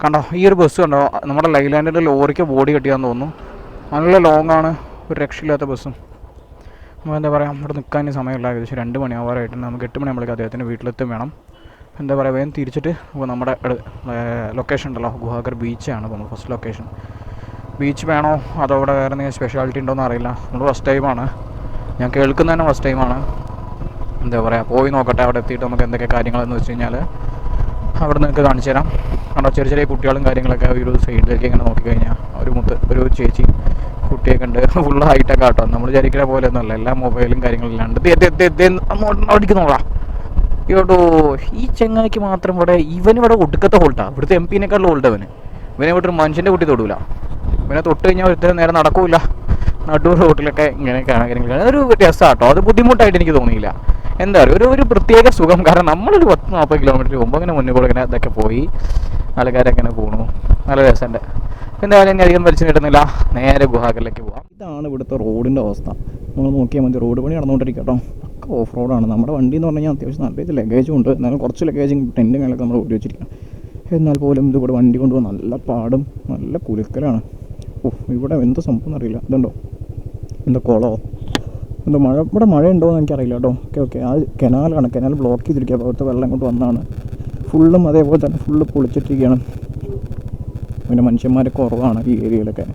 കണ്ടോ ഈ ഒരു ബസ് കണ്ടോ, നമ്മുടെ ലൈലാൻഡിൻ്റെ ലോറിക്ക് ബോഡി കെട്ടിയാന്ന് തോന്നുന്നു. നല്ല ലോങ് ആണ്, ഒരു രക്ഷയില്ലാത്ത ബസ്സും. നമുക്ക് എന്താ പറയുക, ഇവിടെ നിൽക്കാൻ സമയമില്ല. ഏകദേശം 2 മണിയാവാറായിട്ടുണ്ട്. നമുക്ക് 8 മണിയാകുമ്പോഴേക്കും അദ്ദേഹത്തിന് വീട്ടിലെത്തും വേണം. എന്താ പറയുക, വേഗം തിരിച്ചിട്ട് നമ്മുടെ ലൊക്കേഷൻ ഉണ്ടല്ലോ, ഗുഹാഗർ ബീച്ചാണ് നമ്മൾ ഫസ്റ്റ് ലൊക്കേഷൻ. ബീച്ച് വേണോ അതോ അവിടെ വേറെ എന്തെങ്കിലും സ്പെഷ്യാലിറ്റി ഉണ്ടോയെന്ന് അറിയില്ല. നമ്മൾ ഫസ്റ്റ് ടൈമാണ്, ഞാൻ കേൾക്കുന്ന തന്നെ ഫസ്റ്റ് ടൈമാണ്. എന്താ പറയുക, പോയി നോക്കട്ടെ. അവിടെ എത്തിയിട്ട് നമുക്ക് എന്തൊക്കെ കാര്യങ്ങളെന്ന് വെച്ച് കഴിഞ്ഞാൽ അവിടെ നിങ്ങൾക്ക് കാണിച്ചു തരാം. കണ്ടോ ചെറിയ ചെറിയ കുട്ടികളും കാര്യങ്ങളൊക്കെ ഒരു സൈഡിലേക്ക് ഇങ്ങനെ നോക്കിക്കഴിഞ്ഞാൽ ഒരു ചേച്ചി കുട്ടിയൊക്കെ ഉണ്ട്. ഫുള്ള് ഹൈറ്റൊക്കെ ആട്ടോ, നമ്മൾ വിചാരിക്കുന്ന പോലെ ഒന്നുമല്ല. എല്ലാ മൊബൈലും കാര്യങ്ങളെല്ലാം ഉണ്ട്. അടിക്കുന്നോളാം ഇയോട്ടോ. ഈ ചെങ്ങായിക്ക് മാത്രം ഇവനിവിടെ ഒടുക്കത്തെ ഹോൾട്ടാണ്. ഇവിടുത്തെ MP-നേക്കാളും ഹോൾട്ട് ഇവനെ ഇവിടെ ഒരു മനുഷ്യൻ്റെ കുട്ടി തൊടൂല. ഇവനെ തൊട്ട് കഴിഞ്ഞാൽ ഒരുത്തരം നേരെ നടക്കൂല. നടു റോട്ടിലൊക്കെ ഇങ്ങനെ കാര്യങ്ങൾ അതൊരു രസമാട്ടോ. അത് ബുദ്ധിമുട്ടായിട്ട് എനിക്ക് തോന്നിയില്ല. എന്താ പറയുക, ഒരു പ്രത്യേക സുഖം. കാരണം നമ്മളൊരു 10-40 കിലോമീറ്റർ പോകുമ്പോൾ അങ്ങനെ മുന്നിൽ കൂടെ ഇങ്ങനെ ഇതൊക്കെ പോയി ആൾക്കാരൊക്കെ ഇങ്ങനെ പോകണു. നല്ല രസമുണ്ട്. എന്തായാലും ഇനി അധികം വലിച്ചു കിട്ടുന്നില്ല, നേരെ ഗുഹാഗറിലേക്ക് പോകാം. ഇതാണ് ഇവിടുത്തെ റോഡിൻ്റെ അവസ്ഥ. നമ്മൾ നോക്കിയാൽ മതി, റോഡ് പണി നടന്നുകൊണ്ടിരിക്കുക കേട്ടോ. പക്ക ഓഫ് റോഡാണ്. നമ്മുടെ വണ്ടി എന്ന് പറഞ്ഞു കഴിഞ്ഞാൽ അത്യാവശ്യം നല്ല രീതിയിൽ ലഗേജും ഉണ്ട്. എന്നാലും കുറച്ച് ലഗേജും ടെൻറ്റും കാര്യങ്ങളൊക്കെ നമ്മൾ ഉപയോഗിച്ചിരിക്കണം. എന്നാൽ പോലും ഇതിവിടെ വണ്ടി കൊണ്ടുപോകാൻ നല്ല പാടും നല്ല കുലുക്കലാണ്. ഇവിടെ എന്ത് സംഭവം എന്നറിയില്ല. ഇതുണ്ടോ എന്താ കുളമോ എന്തോ മഴ, ഇവിടെ മഴ ഉണ്ടോ എന്ന് എനിക്കറിയില്ല കേട്ടോ. ഓക്കെ ആ കനാലാണ്, കനാൽ ബ്ലോക്ക് ചെയ്തിരിക്കുക. അപ്പോൾ അവിടുത്തെ വെള്ളം കൊണ്ട് വന്നതാണ്. ഫുള്ളും അതേപോലെ തന്നെ ഫുള്ള് പൊളിച്ചിട്ടിരിക്കുകയാണ്. പിന്നെ മനുഷ്യന്മാർ കുറവാണ് ഈ ഏരിയയിലൊക്കെ.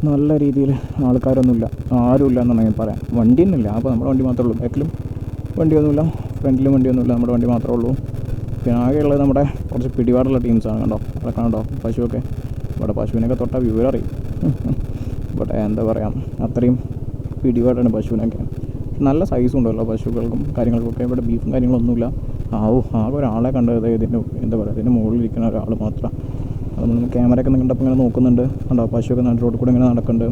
നല്ല രീതിയിൽ ആൾക്കാരൊന്നുമില്ല, ആരുമില്ല എന്നാണ് പറയാം. വണ്ടിയൊന്നുമില്ല. അപ്പോൾ നമ്മുടെ വണ്ടി മാത്രമേ ഉള്ളൂ. ബാക്കിലും വണ്ടിയൊന്നുമില്ല, ഫ്രണ്ടിലും വണ്ടിയൊന്നുമില്ല, നമ്മുടെ വണ്ടി മാത്രമേ ഉള്ളൂ. പിന്നെ ആകെയുള്ളത് നമ്മുടെ കുറച്ച് പിടിപാടുള്ള ടീംസാണ്. കണ്ടോ അതൊക്കെ കണ്ടോ, പശുവൊക്കെ. ഇവിടെ പശുവിനൊക്കെ തൊട്ടാൽ വിവരം അറിയും. ഇവിടെ എന്താ പറയുക, അത്രയും പിടിപാടാണ് പശുവിനൊക്കെ. നല്ല സൈസും ഉണ്ടല്ലോ പശുക്കൾക്കും കാര്യങ്ങൾക്കൊക്കെ. ഇവിടെ ബീഫും കാര്യങ്ങളൊന്നുമില്ല. ആകെ ഒരാളെ കണ്ടത് ഇതിൻ്റെ എന്താ പറയുക, ഇതിൻ്റെ മുകളിലിരിക്കുന്ന ഒരാൾ മാത്രം. അത് നമ്മൾ ക്യാമറയൊക്കെ കണ്ടപ്പോൾ ഇങ്ങനെ നോക്കുന്നുണ്ട്. കണ്ടോ പശുവൊക്കെ റോഡിൽ കൂടെ ഇങ്ങനെ നടക്കുന്നുണ്ട്.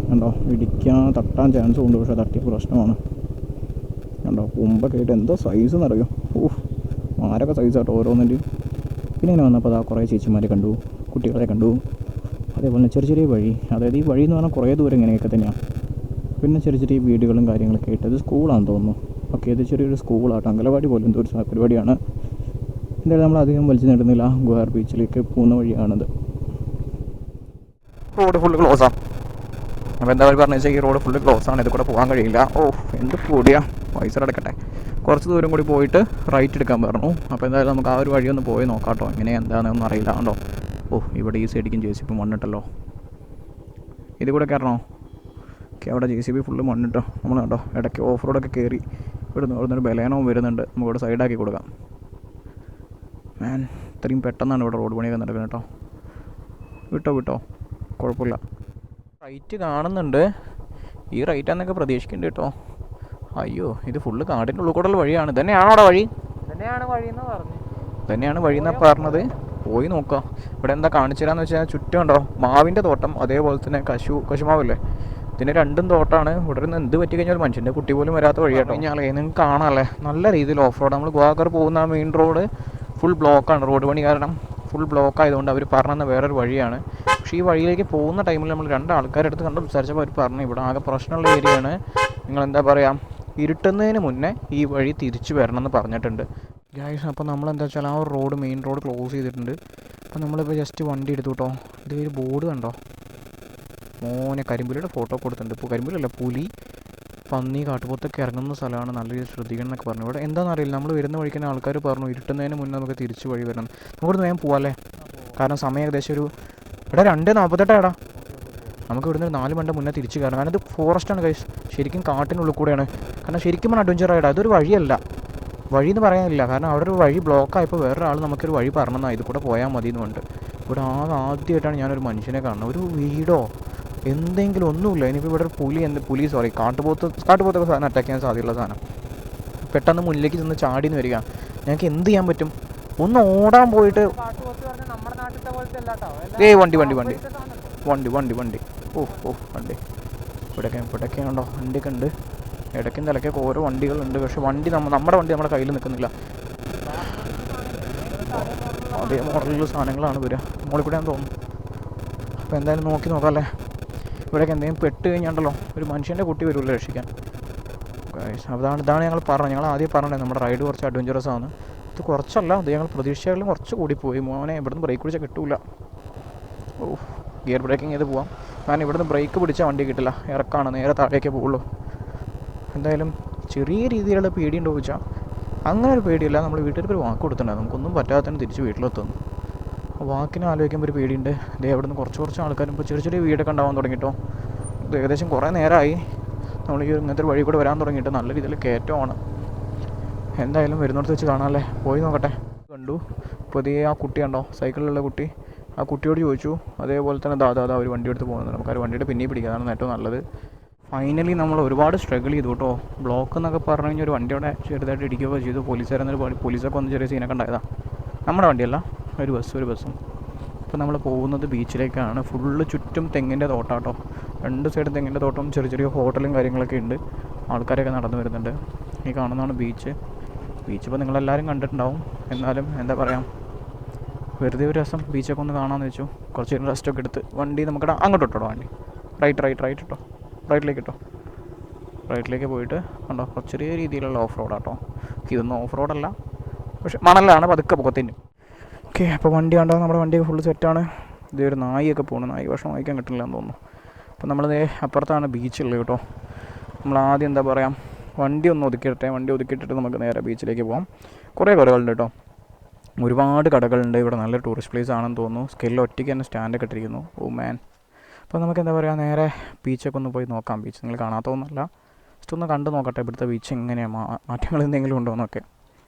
കണ്ടോ ഇടിക്കാൻ തട്ടാൻ ചാൻസും ഉണ്ട്, പക്ഷേ തട്ടിയ പ്രശ്നമാണ്. കണ്ടോ കൊമ്പൊക്കെ ആയിട്ട് എന്തോ സൈസ് എന്നറിയോ. ആരൊക്കെ സൈസാട്ടോ ഓരോന്നിൻ്റെയും. പിന്നെ ഇങ്ങനെ വന്നപ്പോൾ അതാ കുറേ ചേച്ചിമാരെ കണ്ടു, കുട്ടികളെ കണ്ടു. അതേപോലെ ചെറിയ ചെറിയ വഴി, അതായത് ഈ വഴി എന്ന് പറഞ്ഞാൽ കുറേ ദൂരം ഇങ്ങനെയൊക്കെ തന്നെയാണ്. പിന്നെ ചെറിയ ചെറിയ വീടുകളും കാര്യങ്ങളൊക്കെ ആയിട്ട്. ഇത് സ്കൂളാണെന്ന് തോന്നുന്നു. ഓക്കെ, ഇത് ചെറിയൊരു സ്കൂളാട്ടോ, അംഗനവാടി പോലും എന്തോ ഒരു പരിപാടിയാണ്. എന്തായാലും നമ്മൾ അധികം വലിച്ചു നേടുന്നില്ല. ഗുഹാർ ബീച്ചിലേക്ക് പോകുന്ന വഴിയാണിത്. Road full ക്ലോസാണ്. അപ്പോൾ എന്താ പറഞ്ഞു വെച്ചാൽ ഈ റോഡ് ഫുള്ള് ക്ലോസാണ്, ഇത് കൂടെ പോകാൻ കഴിയില്ല. എന്ത് കൂടിയാ, പൈസ അടക്കട്ടെ. കുറച്ച് ദൂരം കൂടി പോയിട്ട് റൈറ്റ് എടുക്കാൻ പറഞ്ഞു. അപ്പോൾ എന്തായാലും നമുക്ക് ആ ഒരു വഴി ഒന്ന് പോയി നോക്കാം കേട്ടോ. എങ്ങനെ എന്താണെന്നൊന്നും അറിയില്ല. കണ്ടോ ഇവിടെ ഈ സൈഡിക്കും JCB മണ്ണിട്ടല്ലോ. ഇത് കൂടെ കയറണോ? ഓക്കെ, അവിടെ JCB ഫുള്ള് മണ്ണിട്ടോ. നമ്മൾ കണ്ടോ ഇടയ്ക്ക് ഓഫ് റോഡൊക്കെ കയറി ഇവിടുന്നൊരു ബലേനവും വരുന്നുണ്ട്. നമുക്കിവിടെ സൈഡാക്കി കൊടുക്കാം. ഇത്രയും പെട്ടെന്നാണ് ഇവിടെ റോഡ് പണിയൊക്കെ നടക്കുന്നത് കേട്ടോ. വിട്ടോ കുഴപ്പമില്ല. റൈറ്റ് കാണുന്നുണ്ട്. ഈ റൈറ്റാന്നൊക്കെ പ്രതീക്ഷിക്കുന്നുണ്ട് കേട്ടോ. അയ്യോ, ഇത് ഫുള്ള് കാടിൻ്റെ ഉള്ളിൽ കൂടെയുള്ള വഴിയാണ്. ഇതന്നെയാണോ അവിടെ വഴി? തന്നെയാണ് വഴി എന്നാണ് പറഞ്ഞത്. പോയി നോക്കാം. ഇവിടെ എന്താ കാണിച്ചു തരാമെന്ന് വെച്ചാൽ ചുറ്റും ഉണ്ടോ മാവിൻ്റെ തോട്ടം, അതേപോലെ തന്നെ കശുമാവില്ലേ, ഇതിന് രണ്ടും തോട്ടമാണ്. ഇവിടെ നിന്ന് എന്ത് പറ്റി കഴിഞ്ഞാൽ മനുഷ്യൻ്റെ കുട്ടി പോലും വരാത്ത വഴിയാട്ടോ. നിങ്ങൾക്ക് കാണാമല്ലേ, നല്ല രീതിയിൽ ഓഫ് റോഡ്. നമ്മൾ ഗുഹാഗർ പോകുന്ന മെയിൻ റോഡ് ഫുൾ ബ്ലോക്കാണ്. റോഡ് പണി കാരണം ഫുൾ ബ്ലോക്ക് ആയതുകൊണ്ട് അവർ പറഞ്ഞ വേറൊരു വഴിയാണ്. പക്ഷേ ഈ വഴിയിലേക്ക് പോകുന്ന ടൈമിൽ നമ്മൾ 2 ആൾക്കാരെടുത്ത് കണ്ട് സംസാരിച്ചപ്പോൾ അവർ പറഞ്ഞു ഇവിടെ ആകെ പ്രശ്നമുള്ള ഏരിയയാണ്. നിങ്ങളെന്താ പറയുക, ഇരുട്ടുന്നതിന് മുന്നേ ഈ വഴി തിരിച്ചു വരണമെന്ന് പറഞ്ഞിട്ടുണ്ട് ഗൈസ്. അപ്പോൾ നമ്മളെന്താ വെച്ചാൽ ആ റോഡ് മെയിൻ റോഡ് ക്ലോസ് ചെയ്തിട്ടുണ്ട്. അപ്പോൾ നമ്മളിപ്പോൾ ജസ്റ്റ് വണ്ടി എടുത്തു കേട്ടോ. ഇത് ഒരു ബോർഡ് കണ്ടോ, മോനെ കരിമ്പുലിയുടെ ഫോട്ടോ കൊടുത്തിട്ടുണ്ട്. ഇപ്പോൾ കരിമ്പുലല്ല, പുലി, പന്നി, കാട്ടുപോത്തൊക്കെ ഇറങ്ങുന്ന സ്ഥലമാണ്, നല്ല രീതിയിൽ ശ്രദ്ധിക്കണം എന്നൊക്കെ പറഞ്ഞു. ഇവിടെ എന്താണെന്ന് അറിയില്ല, നമ്മൾ വരുന്ന വഴിക്കുന്ന ആൾക്കാർ പറഞ്ഞു ഇരുട്ടുന്നതിന് മുന്നേ നമുക്ക് തിരിച്ച് വഴി വരണം. നമുക്കിവിടുന്ന് വേഗം പോകാമല്ലേ, കാരണം സമയം ഏകദേശം ഇവിടെ 2:48 നമുക്ക് ഇവിടുന്ന് 4 മണിൻ്റെ മുന്നേ തിരിച്ച് കയറണം. കാരണം ഇത് ഫോറസ്റ്റാണ് ഗൈസ്, ശരിക്കും കാട്ടിനുള്ളിൽ കൂടെയാണ്. കാരണം ശരിക്കും പറഞ്ഞാൽ അഡ്വഞ്ചർ റൈഡ്, അതൊരു വഴിയല്ല, വഴിയെന്ന് പറയാനില്ല. കാരണം അവിടെ ഒരു വഴി ബ്ലോക്കായപ്പോൾ വേറൊരാൾ നമുക്കൊരു വഴി പറഞ്ഞാൽ ഇത് കൂടെ പോയാൽ മതി എന്ന് പറഞ്ഞിട്ട്. ഇവിടെ ആദ്യമായിട്ടാണ് ഞാനൊരു മനുഷ്യനെ കാണുന്നത്. ഒരു വീടോ എന്തെങ്കിലും ഒന്നുമില്ല. ഇനിയിപ്പോൾ ഇവിടെ ഒരു പുലി കാട്ടുപോത്തൊക്കെ സാധനം അറ്റാക്ക് ചെയ്യാൻ സാധ്യതയുള്ള സാധനം. പെട്ടെന്ന് മുന്നിലേക്ക് ചെന്ന് ചാടിന്ന് വരിക. ഞങ്ങൾക്ക് എന്ത് ചെയ്യാൻ പറ്റും? ഒന്ന് ഓടാൻ പോയിട്ട് വണ്ടി വണ്ടി ഇവിടെയൊക്കെ ഉണ്ടോ, വണ്ടിയൊക്കെ ഉണ്ട്. ഇടയ്ക്കും തലക്കൊക്കെ ഓരോ വണ്ടികളുണ്ട്. പക്ഷെ നമ്മുടെ വണ്ടി നമ്മുടെ കയ്യിൽ നിൽക്കുന്നില്ല. അതേ മോഡലുള്ള സാധനങ്ങളാണ് വരിക. മോളിൽ കൂടെ ഞാൻ തോന്നുന്നു. അപ്പോൾ എന്തായാലും നോക്കാം അല്ലേ. ഇവിടെയൊക്കെ എന്തെങ്കിലും പെട്ട് കഴിഞ്ഞാണ്ടല്ലോ ഒരു മനുഷ്യൻ്റെ കുട്ടി വരുമല്ലോ രക്ഷിക്കാൻ. ഇതാണ് ഞങ്ങൾ പറഞ്ഞത്. ഞങ്ങൾ ആദ്യം പറഞ്ഞത് നമ്മുടെ റൈഡ് കുറച്ച് അഡ്വഞ്ചറസ് ആണ്. ഇത് കുറച്ചല്ല, ഇത് ഞങ്ങൾ പ്രതീക്ഷകളിലും കുറച്ച് കൂടിപ്പോയി. മോനെ ഇവിടുന്ന് ബ്രേക്ക് പിടിച്ചാൽ കിട്ടൂല. ഓ, ഗിയർ ബ്രേക്കിംഗ് ചെയ്ത് പോവാം. കാരണം ഇവിടുന്ന് ബ്രേക്ക് പിടിച്ചാൽ വണ്ടി കിട്ടില്ല, ഇറക്കാണ്, നേരെ താഴേക്കേ പോവുള്ളൂ. എന്തായാലും ചെറിയ രീതിയിലുള്ള പേടിയുണ്ടോ ചോദിച്ചാൽ അങ്ങനെ ഒരു പേടിയില്ല. നമ്മൾ വീട്ടിൽ ഒരു വാക്ക് കൊടുത്തിട്ടുണ്ടായിരുന്നു, നമുക്കൊന്നും പറ്റാത്തതിന് തിരിച്ച് വീട്ടിലെത്തുന്നു. വാക്കിനെ ആലോചിക്കുമ്പോൾ ഒരു പേടിയുണ്ട്. ഇതേ അവിടെ നിന്ന് കുറച്ച് ആൾക്കാരും ഇപ്പോൾ ചെറിയ ചെറിയ വീടൊക്കെ ഉണ്ടാവാൻ തുടങ്ങിയിട്ടോ. ഇത് ഏകദേശം കുറേ നേരമായി നമ്മൾ ഈ ഇങ്ങനത്തെ ഒരു വഴി കൂടെ വരാൻ തുടങ്ങിയിട്ട്. നല്ല രീതിയിൽ കയറ്റമാണ്. എന്തായാലും വരുന്നിടത്ത് വെച്ച് കാണാമല്ലേ, പോയി നോക്കട്ടെ. കണ്ടു പുതിയ ആ കുട്ടി ഉണ്ടോ, സൈക്കിളിലുള്ള കുട്ടി. ആ കുട്ടിയോട് ചോദിച്ചു, അതേപോലെ തന്നെ ദാദാ ഒരു വണ്ടി എടുത്ത് പോകുന്നത്. നമുക്കൊരു വണ്ടിയുടെ പിന്നീട് പിടിക്കുക, അതാണ് ഏറ്റവും നല്ലത്. ഫൈനലി നമ്മൾ ഒരുപാട് സ്ട്രഗിൾ ചെയ്തു കേട്ടോ. ബ്ലോക്ക് എന്നൊക്കെ പറഞ്ഞു കഴിഞ്ഞാൽ ഒരു വണ്ടിയോടെ ചെറുതായിട്ട് ഇടിക്കുകയൊക്കെ ചെയ്തു. പോലീസൊക്കെ വന്ന് ചെറിയ സീനൊക്കെ ഉണ്ടായതാണ്. നമ്മുടെ വണ്ടിയല്ല, ഒരു ബസ്സും. ഇപ്പോൾ നമ്മൾ പോകുന്നത് ബീച്ചിലേക്കാണ്. ഫുള്ള് ചുറ്റും തെങ്ങിൻ്റെ തോട്ടാട്ടോ. രണ്ട് സൈഡും തെങ്ങിൻ്റെ തോട്ടം, ചെറിയ ഹോട്ടലും കാര്യങ്ങളൊക്കെ ഉണ്ട്. ആൾക്കാരൊക്കെ നടന്നു വരുന്നുണ്ട്. ഈ കാണുന്നതാണ് ബീച്ച്. ഇപ്പോൾ നിങ്ങളെല്ലാവരും കണ്ടിട്ടുണ്ടാവും. എന്നാലും എന്താ പറയുക, വെറുതെ ഒരു രസം ബീച്ചൊക്കെ ഒന്ന് കാണാമെന്ന് വെച്ചു. കുറച്ച് നേരം റെസ്റ്റൊക്കെ എടുത്ത് വണ്ടി നമുക്കിടാം. അങ്ങോട്ട് ഇട്ടോ വണ്ടി, റൈറ്റ് ഇട്ടോ, റൈറ്റിലേക്ക് പോയിട്ട് കണ്ടോ, ചെറിയ രീതിയിലുള്ള ഓഫ് റോഡാട്ടോ. ഇതൊന്നും ഓഫ് റോഡല്ല, പക്ഷെ മണലാണ്, പതുക്കെ പുകത്തിന്. ഓക്കെ, അപ്പോൾ വണ്ടി കണ്ടോ, നമ്മുടെ വണ്ടി ഫുള്ള് സെറ്റാണ്. ഇതേ ഒരു നായിയൊക്കെ പോകുന്നു, നായി ഭക്ഷണം വാങ്ങിക്കാൻ കിട്ടില്ല എന്ന് തോന്നുന്നു. അപ്പോൾ നമ്മളിത് അപ്പുറത്താണ് ബീച്ചുള്ളത് കേട്ടോ. നമ്മൾ ആദ്യം എന്താ പറയുക, വണ്ടി ഒതുക്കിയിട്ടിട്ട് നമുക്ക് നേരെ ബീച്ചിലേക്ക് പോകാം. കുറേ കടകളുണ്ട് കേട്ടോ, ഒരുപാട് കടകളുണ്ട് ഇവിടെ. നല്ലൊരു ടൂറിസ്റ്റ് പ്ലേസ് ആണെന്ന് തോന്നുന്നു. സ്കെല്ലിൽ ഒറ്റയ്ക്ക് തന്നെ സ്റ്റാൻഡൊക്കെ ഇട്ടിരിക്കുന്നു. ഓ മാൻ. അപ്പോൾ നമുക്ക് എന്താ പറയുക, നേരെ ബീച്ചൊക്കെ ഒന്ന് പോയി നോക്കാം. ബീച്ച് നിങ്ങൾ കാണാത്തതൊന്നുമല്ല, ജസ്റ്റ് ഒന്ന് കണ്ടു നോക്കട്ടെ ഇവിടുത്തെ ബീച്ച് എങ്ങനെയാണ്, മാറ്റങ്ങൾ എന്തെങ്കിലും ഉണ്ടോ എന്നൊക്കെ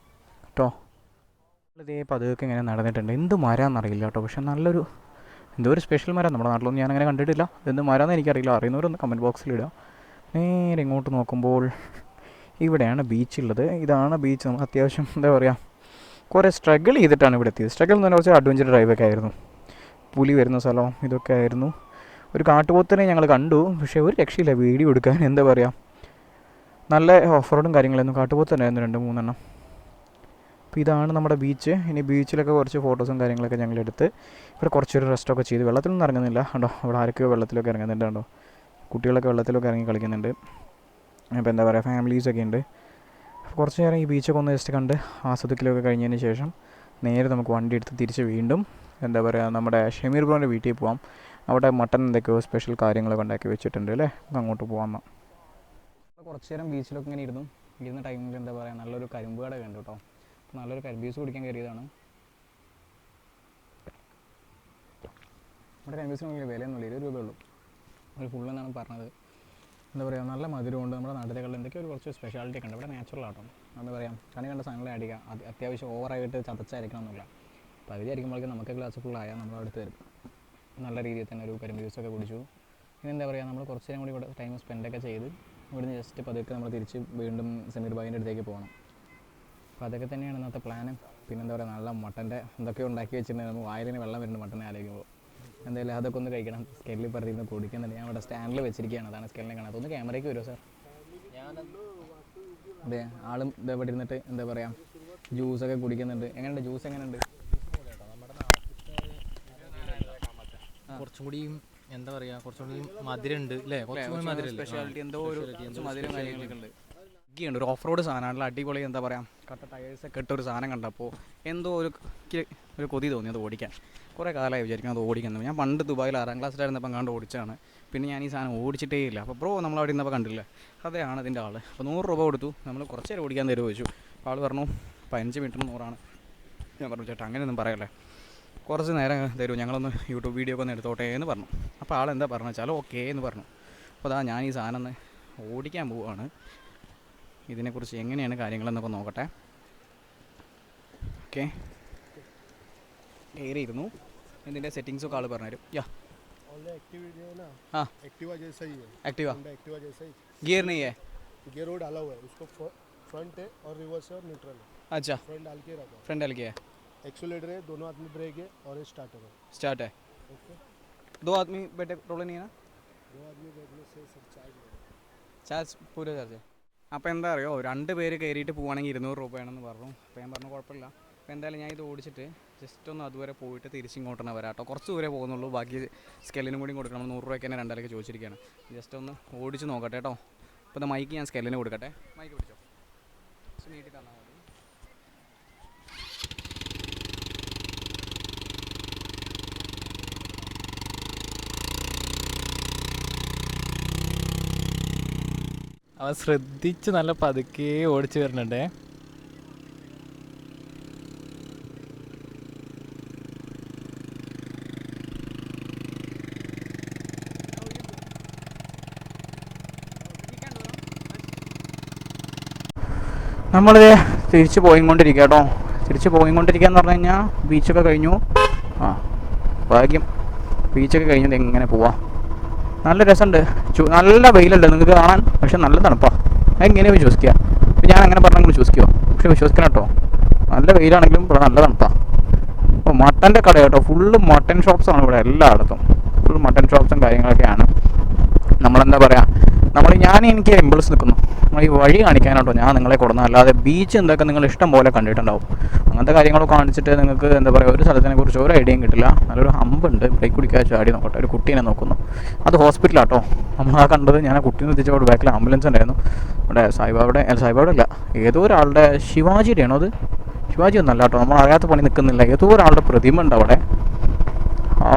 കേട്ടോ. ഇതേ പതുക്കെ ഇങ്ങനെ നടന്നിട്ടുണ്ട്. എന്ത് മരമെന്നറിയില്ല കേട്ടോ, പക്ഷെ നല്ലൊരു എന്തോ ഒരു സ്പെഷ്യൽ മരം. നമ്മുടെ നാട്ടിലൊന്നും ഞാനങ്ങനെ കണ്ടിട്ടില്ല. എന്ത് മരമെന്ന് എനിക്കറിയില്ല, അറിയുന്നവരൊന്ന് കമൻറ്റ് ബോക്സിലിടുക. നേരെ ഇങ്ങോട്ട് നോക്കുമ്പോൾ ഇവിടെയാണ് ബീച്ചുള്ളത്. ഇതാണ് ബീച്ച്. നമ്മൾ അത്യാവശ്യം എന്താ പറയുക, കുറേ സ്ട്രഗിൾ ചെയ്തിട്ടാണ് ഇവിടെ എത്തിയത്. സ്ട്രഗിൾ എന്ന് പറഞ്ഞാൽ കുറച്ച് അഡ്വഞ്ചർ ഡ്രൈവൊക്കെ ആയിരുന്നു. പുലി വരുന്ന സ്ഥലം ഇതൊക്കെ ആയിരുന്നു. ഒരു കാട്ടുപോത്തിനെ ഞങ്ങൾ കണ്ടു, പക്ഷേ ഒരു രക്ഷയില്ല വീഡിയോ എടുക്കാൻ. എന്താ പറയുക, നല്ല ഓഫ് റോഡും കാര്യങ്ങളായിരുന്നു. കാട്ടുപോത്ത് തന്നെയായിരുന്നു 2-3 അപ്പോൾ ഇതാണ് നമ്മുടെ ബീച്ച്. ഇനി ബീച്ചിലൊക്കെ കുറച്ച് ഫോട്ടോസും കാര്യങ്ങളൊക്കെ ഞങ്ങളെടുത്ത് ഇവിടെ കുറച്ചൊരു റെസ്റ്റൊക്കെ ചെയ്ത്. വെള്ളത്തിലൊന്നും ഇറങ്ങുന്നില്ല കണ്ടോ, അവിടെ ആരൊക്കെയോ വെള്ളത്തിലൊക്കെ ഇറങ്ങുന്നുണ്ട് കണ്ടോ. കുട്ടികളൊക്കെ വെള്ളത്തിലൊക്കെ ഇറങ്ങി കളിക്കുന്നുണ്ട്. അപ്പോൾ എന്താ പറയുക, ഫാമിലീസൊക്കെ ഉണ്ട്. കുറച്ച് നേരം ഈ ബീച്ചൊക്കെ ഒന്ന് ജസ്റ്റ് കണ്ട് ആസ്വദിക്കലൊക്കെ കഴിഞ്ഞതിന് ശേഷം നേരെ നമുക്ക് വണ്ടി എടുത്ത് തിരിച്ച് വീണ്ടും എന്താ പറയുക, നമ്മുടെ ഷമീർ ബ്രോൻ്റെ വീട്ടിൽ പോകാം. അവിടെ മട്ടൻ എന്തൊക്കെയോ സ്പെഷ്യൽ കാര്യങ്ങളൊക്കെ ഉണ്ടാക്കി വെച്ചിട്ടുണ്ട് അല്ലേ, അങ്ങോട്ട് പോകാമെന്ന്. കുറച്ച് നേരം ബീച്ചിലൊക്കെ ഇങ്ങനെ ഇരുന്ന ടൈമിൽ എന്താ പറയുക, നല്ലൊരു കരിമ്പ് കട കണ്ടു കേട്ടോ. നല്ലൊരു കരിമ്പീസ് കുടിക്കാൻ കയറിയതാണ്. നമ്മുടെ കരിമ്പീസിന് വലിയ വിലയൊന്നുമില്ല, 20 രൂപയുള്ളൂ. ഒരു ഫുള്ളെന്നാണ് പറഞ്ഞത്. എന്താ പറയുക, നല്ല മധുരമുണ്ട്. നമ്മുടെ നാട്ടിലേക്കുള്ള എന്തൊക്കെയോ ഒരു കുറച്ച് സ്പെഷ്യാലിറ്റി ഒക്കെ ഉണ്ട്. ഇവിടെ നാച്ചുറൽ ആട്ടോ, എന്താ പറയുക, കണി കണ്ട സാധനങ്ങളെ അടിക്കുക. അത്യാവശ്യം ഓവറായിട്ട് ചതച്ചായിരിക്കണമെന്നില്ല. പകുതി ആയിരിക്കുമ്പോഴേക്കും നമുക്ക് ഗ്ലാസ് ഫുള്ളായാൽ നമ്മൾ അടുത്ത് തരും. നല്ല രീതിയിൽ തന്നെ ഒരു കരിമ്പീസൊക്കെ കുടിച്ചു. പിന്നെ എന്താ പറയുക, നമ്മൾ കുറച്ച് നേരം കൂടി ഇവിടെ ടൈം സ്പെൻഡൊക്കെ ചെയ്ത് ഇവിടുന്ന് ജസ്റ്റ് പതുക്കെ നമ്മൾ തിരിച്ച് വീണ്ടും സമീർ ഭായിൻ്റെ അടുത്തേക്ക് പോകണം. അപ്പോൾ അതൊക്കെ തന്നെയാണ് ഇന്നത്തെ പ്ലാന്. പിന്നെന്താ പറയുക, നല്ല മട്ടൻ്റെ എന്തൊക്കെയോ ഉണ്ടാക്കി വെച്ചിട്ടുണ്ടെങ്കിൽ നമുക്ക് വായിലിന് വെള്ളം വരുന്നുണ്ട് മട്ടനെ ആലോചിക്കുമ്പോൾ. എന്തായാലും അതൊക്കെ ഒന്ന് കഴിക്കണം. സ്കെല്ലിൽ പറഞ്ഞിരുന്ന് കുടിക്കുന്നുണ്ട്. ഞാൻ ഇവിടെ സ്റ്റാൻഡിൽ വെച്ചിരിക്കുകയാണ്, അതാണ് സ്കെല്ലിനെ കാണാത്തത്. ഒന്ന് ക്യാമറയ്ക്ക് വരുമോ സാർ? അതെ, ആളും ഇതേപോലെ ഇരുന്നിട്ട് എന്താ പറയുക, ജ്യൂസൊക്കെ കുടിക്കുന്നുണ്ട്. എങ്ങനെയുണ്ട് ജ്യൂസ്, എങ്ങനെയുണ്ട്? കുറച്ചും കൂടി എന്താ പറയുക, കുറച്ചും കൂടി മധുരമുണ്ട് അല്ലേ, കുറച്ചും മധുരം സ്പെഷ്യാലിറ്റി എന്തോ ഒരു മധുരം കാര്യങ്ങളൊക്കെ ഉണ്ട്. ഒരു ഓഫ് റോഡ് സാധനമാണല്ലോ, അടിപൊളി. എന്താ പറയുക, കട്ട ടയേഴ്സൊക്കെ ഇട്ടൊരു സാധനം കണ്ടപ്പോൾ എന്തോ ഒരു കൊതി തോന്നി അത് ഓടിക്കാൻ. കുറേ കാലമായി വിചാരിക്കണം അത് ഓടിക്കുന്നത്. ഞാൻ പണ്ട് ദുബായിൽ 6ാം ക്ലാസ്സിലായിരുന്നപ്പോൾ കണ്ട് ഓടിച്ചാണ്. പിന്നെ ഞാൻ ഈ സാധനം ഓടിച്ചിട്ടേ ഇല്ല. അപ്പോൾ ബ്രോ നമ്മൾ അവിടെ ഇരുന്നപ്പോൾ കണ്ടില്ല, അതെയാണ് ഇതിൻ്റെ ആൾ. അപ്പോൾ 100 രൂപ കൊടുത്തു. നമ്മൾ കുറച്ച് നേരം ഓടിക്കാൻ തരുമോ ചോദിച്ചു. അപ്പോൾ ആൾ പറഞ്ഞു 15 മിനിറ്റിന് 100 ഞാൻ പറഞ്ഞു ചേട്ടാ അങ്ങനെയൊന്നും പറയല്ലേ, കുറച്ച് നേരം തരൂ, ഞങ്ങളൊന്ന് യൂട്യൂബ് വീഡിയോ ഒക്കെ ഒന്ന് എടുത്തോട്ടെ എന്ന് പറഞ്ഞു. അപ്പോൾ ആളെന്താ പറഞ്ഞു വെച്ചാൽ ഓക്കേ എന്ന് പറഞ്ഞു. അപ്പോൾ അതാ ഞാൻ ഈ സാധനം ഒന്ന് ഓടിക്കാൻ പോവുകയാണ്. ഇതിനെക്കുറിച്ച് എങ്ങനെയാണ് കാര്യങ്ങളെന്നൊക്കെ നോക്കട്ടെ. ഓക്കെ, കയറിയിരുന്നു. ഇതിൻ്റെ സെറ്റിങ്സൊക്കെ ആൾ പറഞ്ഞുതരും. गियर नहीं है, गियर वो डाला हुआ है, उसको फ्रंट है और रिवर्स है और न्यूट्रल है. अच्छा, फ्रंट डाल के रखा है, फ्रंट डाल के है, एक्सेलरेटर है, दोनों आदमी ब्रेक है और ये स्टार्टर है. स्टार्ट है. ओके, 2 आदमी बैठे प्रॉब्लम नहीं है ना, 2 आदमी बैठने से सर चार्ज ചാർജ് പൂര ചാർജ്. അപ്പോൾ എന്താ അറിയോ, 2 പേര് കയറിയിട്ട് പോവുകയാണെങ്കിൽ 200 രൂപയാണെന്ന് പറഞ്ഞു. അപ്പോൾ ഞാൻ പറഞ്ഞു കുഴപ്പമില്ല. അപ്പോൾ എന്തായാലും ഞാൻ ഇത് ഓടിച്ചിട്ട് ജസ്റ്റ് ഒന്ന് അതുവരെ പോയിട്ട് തിരിച്ചിങ്ങോട്ടന്നെ വരാം കേട്ടോ. കുറച്ച് ദൂരെ പോകുന്നുള്ളൂ, ബാക്കി സ്കെല്ലിനും കൂടി കൊടുക്കണം. 100 രൂപയ്ക്ക് തന്നെ 2 ചോദിച്ചിരിക്കുകയാണ്. ജസ്റ്റ് ഒന്ന് ഓടിച്ച് നോക്കട്ടെ കേട്ടോ. അപ്പോൾ ഇത് മൈക്ക് ഞാൻ സ്കെല്ലിന് കൊടുക്കട്ടെ. മൈക്ക് പിടിച്ചോ, നീട്ടി തന്നാൽ മതി. അവൻ ശ്രദ്ധിച്ച് നല്ല പതുക്കെ ഓടിച്ചു വരുന്നുണ്ടേ. നമ്മളിത് തിരിച്ച് പോയിക്കൊണ്ടിരിക്കുക കേട്ടോ. തിരിച്ച് പോയിക്കൊണ്ടിരിക്കുക എന്ന് പറഞ്ഞു കഴിഞ്ഞാൽ ബീച്ചൊക്കെ കഴിഞ്ഞു. ആ ഭാഗ്യം, ബീച്ചൊക്കെ കഴിഞ്ഞത് എങ്ങനെ പോവാം. നല്ല രസമുണ്ട്, നല്ല വെയിലുണ്ട് നിങ്ങൾക്ക് കാണാൻ, പക്ഷെ നല്ല തണുപ്പാണ്. എങ്ങനെയാണ് വിശ്വസിക്കുക? ഇപ്പം ഞാൻ അങ്ങനെ പറഞ്ഞാൽ വിശ്വസിക്കുമോ? പക്ഷെ വിശ്വസിക്കണം കേട്ടോ, നല്ല വെയിലാണെങ്കിലും ഇവിടെ നല്ല തണുപ്പാണ്. അപ്പോൾ മട്ടൻ്റെ കട കേട്ടോ, ഫുള്ള് മട്ടൻ ഷോപ്സാണ് ഇവിടെ എല്ലായിടത്തും. ഫുൾ മട്ടൻ ഷോപ്സും കാര്യങ്ങളൊക്കെയാണ്. നമ്മളെന്താ പറയുക, എനിക്ക് ഇമ്പിൾസ് നിൽക്കുന്നു. നമ്മൾ ഈ വഴി കാണിക്കാനാട്ടോ ഞാൻ നിങ്ങളെ കൊടുന്ന, അല്ലാതെ ബീച്ച് എന്തൊക്കെ നിങ്ങൾ ഇഷ്ടം പോലെ കണ്ടിട്ടുണ്ടാവും. അങ്ങനത്തെ കാര്യങ്ങളൊക്കെ കാണിച്ചിട്ട് നിങ്ങൾക്ക് എന്താ പറയുക, ഒരു സ്ഥലത്തിനെ കുറിച്ച് ഒരു ഐഡിയയും കിട്ടില്ല. നല്ലൊരു ഹമ്പുണ്ട്, ബ്രേക്ക് കുടിക്കാതെ ചാടി നോക്കട്ടെ. ഒരു കുട്ടീനെ നോക്കുന്നു, അത് ഹോസ്പിറ്റലാട്ടോ. നമ്മൾ ആ കണ്ടത്, ഞാൻ ആ കുട്ടീനെ എത്തിച്ചപ്പോൾ ബാക്കിൽ ആംബുലൻസ് ഉണ്ടായിരുന്നു. ഇവിടെ സായിബാബയുടെ അല്ല, ഏതോ ഒരാളുടെ, ശിവാജിയുടെയാണോ അത്? ശിവാജി ഒന്നല്ല കേട്ടോ, നമ്മൾ അറിയാത്ത പണി നിൽക്കുന്നില്ല. ഏതോ ഒരാളുടെ പ്രതിമ ഉണ്ട് അവിടെ.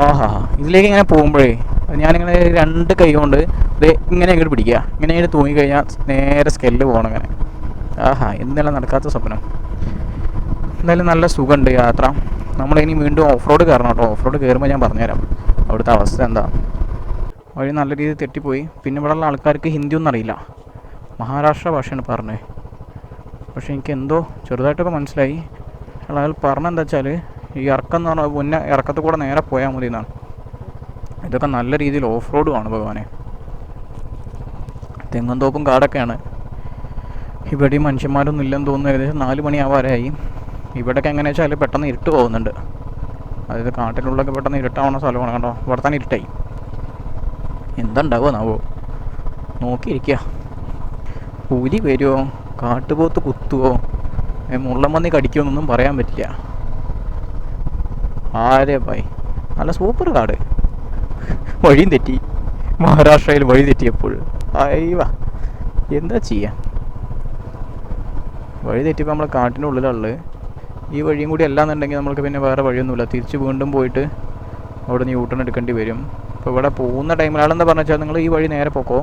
ആഹാ, ഇതിലേക്ക് ഇങ്ങനെ പോകുമ്പോഴേ ഞാനിങ്ങനെ രണ്ട് കൈ കൊണ്ട് ഇത് ഇങ്ങനെ അങ്ങോട്ട് പിടിക്കുക, ഇങ്ങനെ അങ്ങോട്ട് തൂങ്ങിക്കഴിഞ്ഞാൽ നേരെ സ്കെല്ല് പോകണം ഇങ്ങനെ. ആഹാ, ഇന്നെല്ലാം നടക്കാത്ത സ്വപ്നം. എന്തായാലും നല്ല സുഖമുണ്ട് യാത്ര. നമ്മളിനി വീണ്ടും ഓഫ് റോഡ് കയറണം കേട്ടോ. ഓഫ് റോഡ് കയറുമ്പോൾ ഞാൻ പറഞ്ഞുതരാം അവിടുത്തെ അവസ്ഥ എന്താ. വഴി നല്ല രീതിയിൽ തെറ്റിപ്പോയി. പിന്നെ ഇവിടെയുള്ള ആൾക്കാർക്ക് ഹിന്ദിയൊന്നും അറിയില്ല, മഹാരാഷ്ട്ര ഭാഷയാണ് പറഞ്ഞത്. പക്ഷേ എനിക്ക് എന്തോ ചെറുതായിട്ടൊക്കെ മനസ്സിലായി. അയാൾ പറഞ്ഞെന്താ വെച്ചാൽ ഈ ഇറക്കം എന്ന് പറഞ്ഞാൽ മുന്നേ ഇറക്കത്തിൽ കൂടെ നേരെ പോയാൽ മതി എന്നാണ്. ഇതൊക്കെ നല്ല രീതിയിൽ ഓഫ് റോഡുമാണ് ഭഗവാനെ. തെങ്ങും തോപ്പും കാടൊക്കെയാണ്. ഇവിടെയും മനുഷ്യന്മാരൊന്നും ഇല്ലെന്ന് തോന്നുന്നു. ഏകദേശം 4 മണി ആവാറായി. ഇവിടെയൊക്കെ എങ്ങനെയാ വെച്ചാൽ പെട്ടെന്ന് ഇരുട്ട് പോകുന്നുണ്ട്. അതായത് കാട്ടിനുള്ളൊക്കെ പെട്ടെന്ന് ഇരുട്ടാവുന്ന സ്ഥലമാണ് കേട്ടോ. ഇവിടെ തന്നെ ഇരുട്ടായി. എന്തുണ്ടാവുമോ നാവോ, നോക്കിയിരിക്കുക. പുലി വരുമോ, കാട്ടുപോത്ത് കുത്തുവോ, മുള്ളമ്പന്നി കടിക്കുമെന്നൊന്നും പറയാൻ പറ്റില്ല. ആരെ ഭായ്, നല്ല സൂപ്പർ കാട്. വഴിയും തെറ്റി, മഹാരാഷ്ട്രയിൽ വഴി തെറ്റിയപ്പോൾ അയ്യവ എന്താ ചെയ്യുക. വഴി തെറ്റിയപ്പോൾ നമ്മൾ കാട്ടിൻ്റെ ഉള്ളിലുള്ളത്. ഈ വഴിയും കൂടി അല്ലാന്നുണ്ടെങ്കിൽ നമ്മൾക്ക് പിന്നെ വേറെ വഴിയൊന്നുമില്ല. തിരിച്ച് വീണ്ടും പോയിട്ട് അവിടെ നിന്ന് യൂട്ടേൺ എടുക്കേണ്ടി വരും. അപ്പോൾ ഇവിടെ പോകുന്ന ടൈമിൽ ആളെന്താ പറഞ്ഞു വെച്ചാൽ, നിങ്ങൾ ഈ വഴി നേരെ പോക്കോ,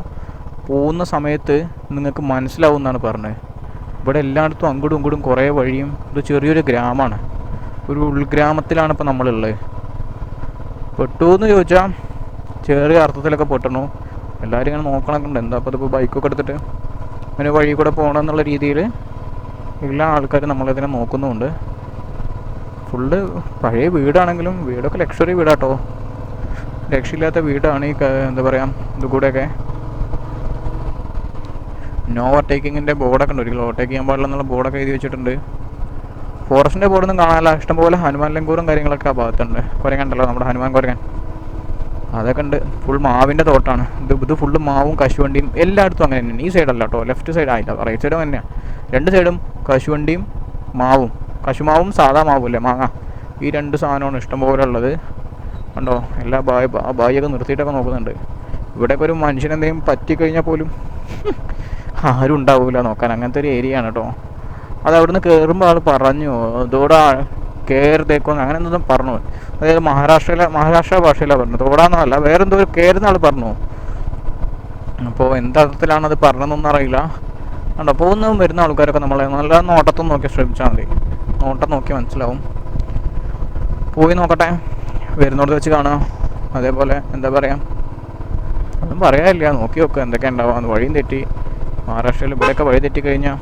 പോകുന്ന സമയത്ത് നിങ്ങൾക്ക് മനസ്സിലാവും എന്നാണ് പറഞ്ഞത്. ഇവിടെ എല്ലായിടത്തും അങ്ങോട്ടും ഇങ്ങോട്ടും കുറേ വഴിയും. ഇത് ചെറിയൊരു ഗ്രാമമാണ്, ഒരു ഉൾഗ്രാമത്തിലാണ് ഇപ്പോൾ നമ്മളുള്ളത്. പെട്ടു എന്ന് ചോദിച്ചാൽ ചെറിയ അർത്ഥത്തിലൊക്കെ പെട്ടണു. എല്ലാവരും ഇങ്ങനെ നോക്കണമൊക്കെ ഉണ്ട്. എന്താ അപ്പോൾ ഇതിപ്പോൾ ബൈക്കൊക്കെ എടുത്തിട്ട് ഇങ്ങനെ വഴി കൂടെ പോകണം എന്നുള്ള രീതിയിൽ എല്ലാ ആൾക്കാരും നമ്മളിതിനെ നോക്കുന്നുമുണ്ട്. ഫുള്ള് പഴയ വീടാണെങ്കിലും വീടൊക്കെ ലക്ഷറി വീടാട്ടോ, രക്ഷയില്ലാത്ത വീടാണ്. ഈ എന്താ പറയുക, ഇത് കൂടെയൊക്കെ നോ ഓവർടേക്കിങ്ങിൻ്റെ ബോർഡൊക്കെ ഉണ്ട്. ഒരിക്കലും ഓവർടേക്ക് ചെയ്യാൻ പാടില്ല എന്നുള്ള ബോർഡൊക്കെ എഴുതി വെച്ചിട്ടുണ്ട്. ഫോറസ്റ്റിൻ്റെ ബോർഡൊന്നും കാണാനില്ല. ഇഷ്ടംപോലെ ഹനുമാൻ ലങ്കൂറും കാര്യങ്ങളൊക്കെ ആ ഭാഗത്തുണ്ട്. കുരങ്ങണ്ടല്ലോ നമ്മുടെ ഹനുമാൻ കുരങ്ങൻ, അതൊക്കെ ഉണ്ട്. ഫുൾ മാവിൻ്റെ തോട്ടാണ് ഇത് ഫുള്ള് മാവും കശുവണ്ടിയും എല്ലായിടത്തും അങ്ങനെ തന്നെയാണ്. ഈ സൈഡല്ല കേട്ടോ, ലെഫ്റ്റ് സൈഡ് ആയില്ല, റൈറ്റ് സൈഡും തന്നെയാണ്. 2 സൈഡും കശുവണ്ടിയും മാവും, കശുമാവും സാധാ മാവും അല്ലേ, മാങ്ങ, ഈ 2 സാധനമാണ് ഇഷ്ടംപോലെ ഉള്ളത്. കണ്ടോ, എല്ലാ ബായിയൊക്കെ നിർത്തിയിട്ടൊക്കെ നോക്കുന്നുണ്ട്. ഇവിടെയൊക്കെ ഒരു മനുഷ്യനെന്തെങ്കിലും പറ്റിക്കഴിഞ്ഞാൽ പോലും ആരും ഉണ്ടാവില്ല നോക്കാൻ. അങ്ങനത്തെ ഒരു ഏരിയ ആണ് കേട്ടോ. അത് അവിടുന്ന് കയറുമ്പോൾ ആൾ പറഞ്ഞു തോടാ കയറിതേക്കോന്ന് അങ്ങനെ എന്തെങ്കിലും പറഞ്ഞു. അതായത് മഹാരാഷ്ട്ര ഭാഷയിലാണ് പറഞ്ഞു, തോടാന്നല്ല വേറെന്തോ ഒരു കയറുന്ന ആൾ പറഞ്ഞു. അപ്പോൾ എന്തർത്ഥത്തിലാണ് അത് പറഞ്ഞതെന്നൊന്നും അറിയില്ല. കണ്ടോ, പോകുന്നതും വരുന്ന ആൾക്കാരൊക്കെ നമ്മളെ നല്ല നോട്ടത്തും നോക്കി ശ്രമിച്ചാൽ മതി. നോട്ടം നോക്കി മനസ്സിലാവും. പോയി നോക്കട്ടെ, വരുന്നോടത്ത് വെച്ച് കാണാം. അതേപോലെ എന്താ പറയുക, ഒന്നും പറയാനില്ല, നോക്കി നോക്കുക എന്തൊക്കെ ഉണ്ടാവാം. വഴിയും തെറ്റി, മഹാരാഷ്ട്രയിൽ ഇവിടെയൊക്കെ വഴി തെറ്റിക്കഴിഞ്ഞാൽ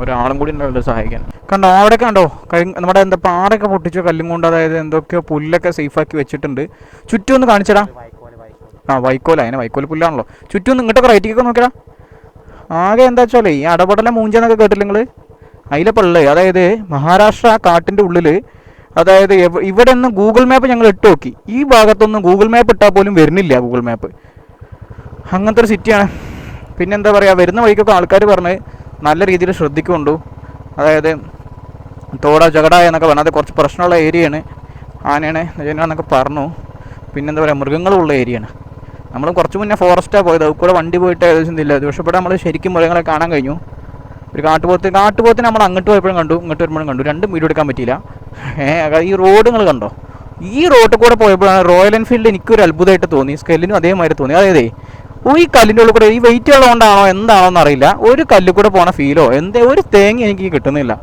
ഒരാളും കൂടി ഉണ്ടാവില്ല സഹായിക്കാൻ. കണ്ടോ അവിടെ കണ്ടോ, നമ്മുടെ എന്താ പാറയൊക്കെ പൊട്ടിച്ച കല്ലും കൊണ്ട്, അതായത് എന്തൊക്കെയോ പുല്ലൊക്കെ സേഫാക്കി വെച്ചിട്ടുണ്ട്. ചുറ്റും ഒന്ന് കാണിച്ചടാ. വൈക്കോല, അതിനെ വൈക്കോല് പുല്ലാണല്ലോ. ചുറ്റും ഒന്ന് ഇങ്ങോട്ടൊക്കെ റൈറ്റിക്കൊക്കെ നോക്കിയടാ. ആകെ എന്താ വെച്ചാലേ ഈ അടപടല മൂഞ്ചെന്നൊക്കെ കേട്ടില്ല നിങ്ങൾ, അതിലെ പള്ളേ. അതായത് മഹാരാഷ്ട്ര കാട്ടിൻ്റെ ഉള്ളിൽ, അതായത് ഇവിടെ നിന്ന് ഗൂഗിൾ മാപ്പ് ഞങ്ങൾ ഇട്ട് നോക്കി, ഈ ഭാഗത്തൊന്നും ഗൂഗിൾ മാപ്പ് ഇട്ടാൽ പോലും വരുന്നില്ല ഗൂഗിൾ മാപ്പ്. അങ്ങനത്തെ ഒരു സിറ്റിയാണ്. പിന്നെന്താ പറയുക, വരുന്ന വഴിക്കൊക്കെ ആൾക്കാർ പറഞ്ഞ് നല്ല രീതിയിൽ ശ്രദ്ധിക്കുന്നുണ്ടു. അതായത് തോട ജഗട എന്നൊക്കെ പറഞ്ഞാൽ അത് കുറച്ച് പ്രശ്നമുള്ള ഏരിയയാണ്, ആനയാണ് എന്നൊക്കെ പറഞ്ഞു. പിന്നെന്താ പറയുക, മൃഗങ്ങളുള്ള ഏരിയയാണ്. നമ്മൾ കുറച്ച് മുന്നേ ഫോറസ്റ്റാണ് പോയത്, അത് കൂടെ വണ്ടി പോയിട്ട് ഏകദേശം ഇല്ല. പക്ഷേ ഇവിടെ നമ്മൾ ശരിക്കും മൃഗങ്ങളെ കാണാൻ കഴിഞ്ഞു. ഒരു കാട്ടുപോത്തിന് നമ്മൾ അങ്ങോട്ട് പോയപ്പോഴും കണ്ടു, ഇങ്ങോട്ട് വരുമ്പോഴും കണ്ടു. രണ്ടും വീഡിയോ എടുക്കാൻ പറ്റിയില്ല. ഈ റോഡ് നിങ്ങൾ കണ്ടോ, ഈ റോഡിൽ കൂടെ പോയപ്പോഴാണ് റോയൽ എൻഫീൽഡ് എനിക്കൊരു അത്ഭുതമായിട്ട് തോന്നി, സ്കെല്ലിനും അതേമാതിരി തോന്നി. അതായത് ഈ കല്ലിൻ്റെ ഉള്ളിൽ കൂടെ ഈ വെയിറ്റ് ഉള്ളതുകൊണ്ടാണോ എന്താണോ എന്നറിയില്ല, ഒരു കല്ലിൽ കൂടെ പോണ ഫീലോ എന്തേ ഒരു തേങ്ങ എനിക്ക് കിട്ടുന്നില്ല.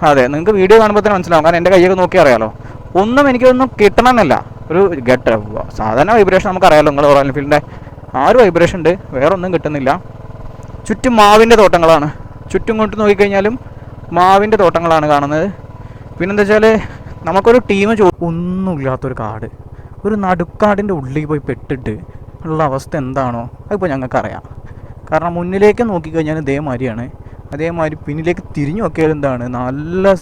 അതെ, നിങ്ങൾക്ക് വീഡിയോ കാണുമ്പോൾ തന്നെ മനസ്സിലാവും, കാരണം എൻ്റെ കൈയൊക്കെ നോക്കി അറിയാലോ. ഒന്നും എനിക്കൊന്നും കിട്ടണമെന്നില്ല. ഒരു സാധാരണ വൈബ്രേഷൻ നമുക്കറിയാലോ, നിങ്ങൾ റോയൽ എൻഫീൽഡിൻ്റെ ആ ഒരു വൈബ്രേഷൻ ഉണ്ട്, വേറെ ഒന്നും കിട്ടുന്നില്ല. ചുറ്റും മാവിൻ്റെ തോട്ടങ്ങളാണ്, ചുറ്റും കൊണ്ട് നോക്കിക്കഴിഞ്ഞാലും മാവിൻ്റെ തോട്ടങ്ങളാണ് കാണുന്നത്. പിന്നെന്താ വെച്ചാൽ നമുക്കൊരു ടീം ഒന്നുമില്ലാത്തൊരു കാട്, ഒരു നടുക്കാടിൻ്റെ ഉള്ളിൽ പോയി പെട്ടിട്ട് ഉള്ള അവസ്ഥ എന്താണോ അതിപ്പോൾ ഞങ്ങൾക്കറിയാം. കാരണം മുന്നിലേക്ക് നോക്കിക്കഴിഞ്ഞാൽ ഇതേമാതിരിയാണ്, അതേമാതിരി പിന്നിലേക്ക് തിരിഞ്ഞു നോക്കിയാലും എന്താണ് നല്ല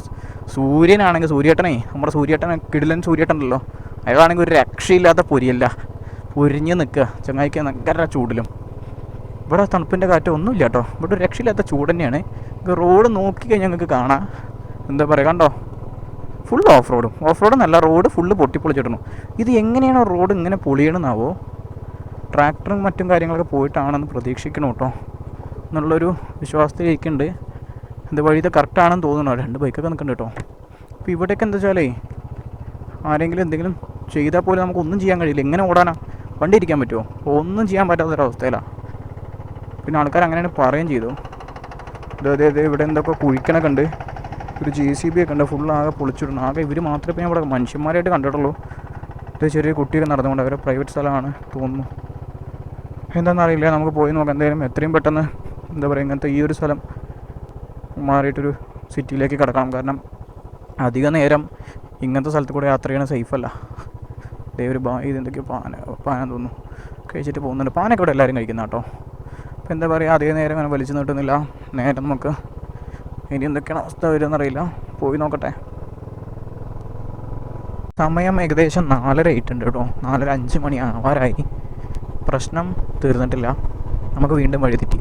സൂര്യനാണെങ്കിൽ സൂര്യേട്ടനെ, നമ്മുടെ സൂര്യേട്ടൻ കിടിലൻ സൂര്യേട്ടനല്ലോ, അയാളാണെങ്കിൽ ഒരു രക്ഷയില്ലാത്ത പൊരിയല്ല, പൊരിഞ്ഞ് നിൽക്കുക ചങ്ങായിക്ക് ഭയങ്കര ചൂടിലും. ഇവിടെ തണുപ്പിൻ്റെ കാറ്റ് ഒന്നുമില്ല കേട്ടോ, ഇവിടെ ഒരു രക്ഷയില്ലാത്ത ചൂട് തന്നെയാണ്. റോഡ് നോക്കിക്കഴിഞ്ഞാൽ ഞങ്ങൾക്ക് കാണാം, എന്താ പറയുക, കണ്ടോ, ഫുൾ ഓഫ് റോഡ് നല്ല റോഡ് ഫുള്ള് പൊട്ടിപ്പൊളിച്ചിടണു. ഇത് എങ്ങനെയാണോ റോഡ് ഇങ്ങനെ പൊളിയണമെന്നാവോ, ട്രാക്ടറും മറ്റും കാര്യങ്ങളൊക്കെ പോയിട്ടാണെന്ന് പ്രതീക്ഷിക്കണം കേട്ടോ എന്നുള്ളൊരു വിശ്വാസത്തിലിരിക്കുന്നുണ്ട്. എന്താ വഴി ഇത് കറക്റ്റാണെന്ന് തോന്നുന്നു, 2 ബൈക്കൊക്കെ നിൽക്കുന്നുണ്ട് കേട്ടോ. അപ്പോൾ ഇവിടെയൊക്കെ എന്താ വെച്ചാലേ ആരെങ്കിലും എന്തെങ്കിലും ചെയ്താൽ പോലും നമുക്കൊന്നും ചെയ്യാൻ കഴിയില്ല. എങ്ങനെ ഓടാനാ, വണ്ടി ഇരിക്കാൻ പറ്റുമോ, ഒന്നും ചെയ്യാൻ പറ്റാത്തൊരവസ്ഥയിലാണ്. പിന്നെ ആൾക്കാർ അങ്ങനെയാണ് പറയുകയും ചെയ്തു. അതെ ഇവിടെ എന്തൊക്കെ കുഴിക്കണൊക്കെ ഉണ്ട്, ഒരു JCB ഒക്കെ ഉണ്ട്, ഫുൾ ആകെ പൊളിച്ചിടണം. ആകെ ഇവർ മാത്രമേ ഇവിടെ മനുഷ്യന്മാരായിട്ട് കണ്ടിട്ടുള്ളൂ. ഇത് ചെറിയ കുട്ടികൾ നടന്നുകൊണ്ട്, അവരെ പ്രൈവറ്റ് സ്ഥലമാണ് തോന്നുന്നു, എന്താണെന്നറിയില്ല. നമുക്ക് പോയി നോക്കാം എന്തായാലും, എത്രയും പെട്ടെന്ന് എന്താ പറയുക ഇങ്ങനത്തെ ഈ ഒരു സ്ഥലം മാറിയിട്ടൊരു സിറ്റിയിലേക്ക് കിടക്കണം. കാരണം അധിക നേരം ഇങ്ങനത്തെ സ്ഥലത്ത് കൂടെ യാത്ര ചെയ്യണത് സേഫല്ല. ഇതേ ഒരു ഇതെന്തൊക്കെയോ പാന തോന്നുന്നു കഴിച്ചിട്ട് പോകുന്നുണ്ട്. പാനൊക്കെ ഇവിടെ എല്ലാവരും കഴിക്കുന്ന കേട്ടോ. അപ്പോൾ എന്താ പറയുക, അധിക നേരം അങ്ങനെ വലിച്ചു നീട്ടുന്നില്ല. നേരെ നമുക്ക് ഇനി എന്തൊക്കെയാണ് അവസ്ഥ വരുമെന്നറിയില്ല, പോയി നോക്കട്ടെ. സമയം ഏകദേശം 4:30 ആയിട്ടുണ്ട് കേട്ടോ, 4:05 മണി ആവാറായി. പ്രശ്നം തീർന്നിട്ടില്ല, നമുക്ക് വീണ്ടും വഴി തെറ്റി.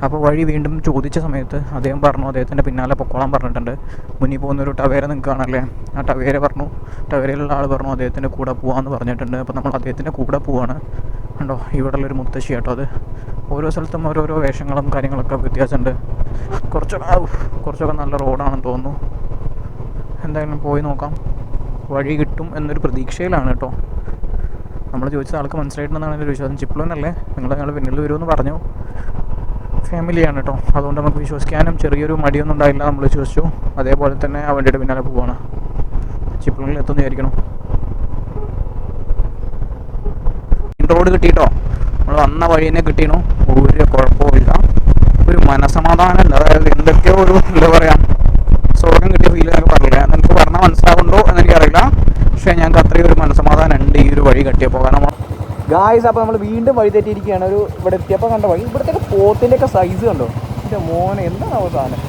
അപ്പോൾ വഴി വീണ്ടും ചോദിച്ച സമയത്ത് അദ്ദേഹം പറഞ്ഞു അദ്ദേഹത്തിൻ്റെ പിന്നാലെ പൊക്കോളാൻ പറഞ്ഞിട്ടുണ്ട്. മുന്നിൽ പോകുന്നൊരു ടവേര നിങ്ങൾക്ക് കാണല്ലേ, ആ ടവേര പറഞ്ഞു, ടവേരയിലുള്ള ആൾ പറഞ്ഞു അദ്ദേഹത്തിൻ്റെ കൂടെ പോകാമെന്ന് പറഞ്ഞിട്ടുണ്ട്. അപ്പോൾ നമ്മൾ അദ്ദേഹത്തിൻ്റെ കൂടെ പോവാണ്. കണ്ടോ ഇവിടെ ഉള്ളൊരു മുത്തശ്ശി കേട്ടോ, അത് ഓരോ സ്ഥലത്തും ഓരോരോ വേഷങ്ങളും കാര്യങ്ങളൊക്കെ വ്യത്യാസമുണ്ട്. കുറച്ചൊക്കെ നല്ല റോഡാണെന്ന് തോന്നുന്നു. എന്തായാലും പോയി നോക്കാം, വഴി കിട്ടും എന്നൊരു പ്രതീക്ഷയിലാണ് കേട്ടോ. നമ്മൾ ചോദിച്ച ആൾക്ക് മനസ്സിലായിട്ടുണ്ടെന്നാണ് എൻ്റെ വിശ്വാസം. ചിപ്ലോനല്ലേ, ഞങ്ങൾ പിന്നിൽ വരുമെന്ന് പറഞ്ഞു. ഫാമിലിയാണ് കേട്ടോ, അതുകൊണ്ട് നമുക്ക് വിശ്വസിക്കാനും ചെറിയൊരു മടിയൊന്നും ഉണ്ടായില്ല, നമ്മൾ വിശ്വസിച്ചു. അതേപോലെ തന്നെ ആ വണ്ടിയുടെ പിന്നാലെ പോവാണ്. ചിപ്ലോനിൽ എത്തുന്ന വിചാരിക്കണം. റോഡ് കിട്ടിയിട്ടോ, നമ്മൾ വന്ന വഴി തന്നെ കിട്ടിയണു, ഒരു കുഴപ്പമില്ല, ഒരു മനസമാധാനം ഉണ്ട്. അതായത് എന്തൊക്കെയോ ഒരു എന്താ പറയുക സ്വർഗം കിട്ടിയ ഫീൽ എന്നൊക്കെ പറഞ്ഞില്ല, നിങ്ങൾക്ക് പറഞ്ഞാൽ മനസ്സിലാകുന്നുണ്ടോ എന്നെനിക്കറിയില്ല, പക്ഷേ ഞങ്ങൾക്ക് അത്രയും ഒരു മനസമാധാനം ഉണ്ട് ഈ ഒരു വഴി കട്ടിയപ്പോൾ. കാരണം ഗായ്സ്, അപ്പോൾ നമ്മൾ വീണ്ടും വഴി തെറ്റിയിരിക്കുകയാണ്. ഇവിടെ എത്തിയപ്പോൾ കണ്ട വഴി, ഇവിടുത്തെ പോത്തിൻ്റെയൊക്കെ സൈസ് കണ്ടോ, എൻ്റെ മോനെ എന്താണ് സാധനം.